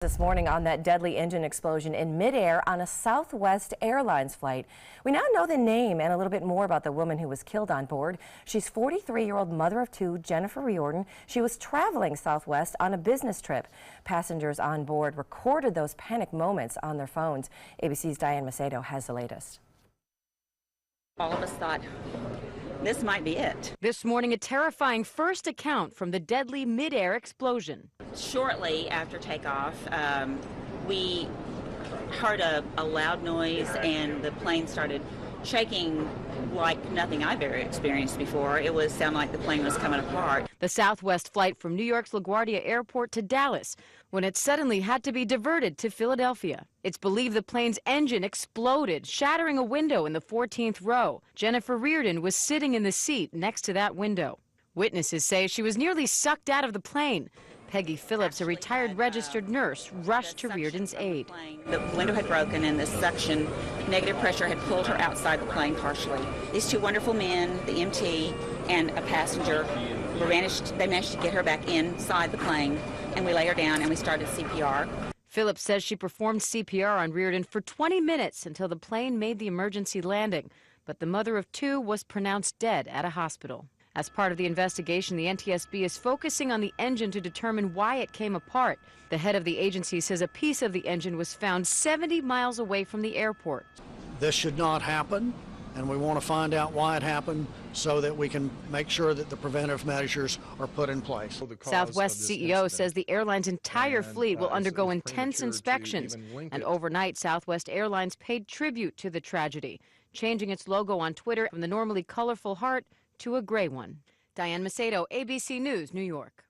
This morning on that deadly engine explosion in midair on a Southwest Airlines flight. We now know the name and a little bit more about the woman who was killed on board. She's 43-year-old mother of two, Jennifer Riordan. She was traveling Southwest on a business trip. Passengers on board recorded those panic moments on their phones. ABC's Diane Macedo has the latest. All of us thought, this might be it. This morning, a terrifying first account from the deadly mid-air explosion. Shortly after takeoff, we heard a loud noise and the plane started shaking like nothing I've ever experienced before. It was sound like the plane was coming apart. The Southwest flight from New York's LaGuardia Airport to Dallas, when it suddenly had to be diverted to Philadelphia. It's believed the plane's engine exploded, shattering a window in the 14th row. Jennifer Riordan was sitting in the seat next to that window. Witnesses say she was nearly sucked out of the plane. Peggy Phillips, a retired registered nurse, rushed to Riordan's aid. The window had broken and the suction, negative pressure, had pulled her outside the plane partially. These two wonderful men, the MT and a passenger, they managed to get her back inside the plane, and we lay her down and we started CPR. Phillips says she performed CPR on Riordan for 20 minutes until the plane made the emergency landing, but the mother of two was pronounced dead at a hospital. As part of the investigation, the NTSB is focusing on the engine to determine why it came apart. The head of the agency says a piece of the engine was found 70 miles away from the airport. This should not happen, and we want to find out why it happened so that we can make sure that the preventive measures are put in place. Southwest CEO says the airline's entire fleet will undergo intense inspections, and overnight Southwest Airlines paid tribute to the tragedy, changing its logo on Twitter from the normally colorful heart to a gray one. Diane Macedo, ABC News, New York.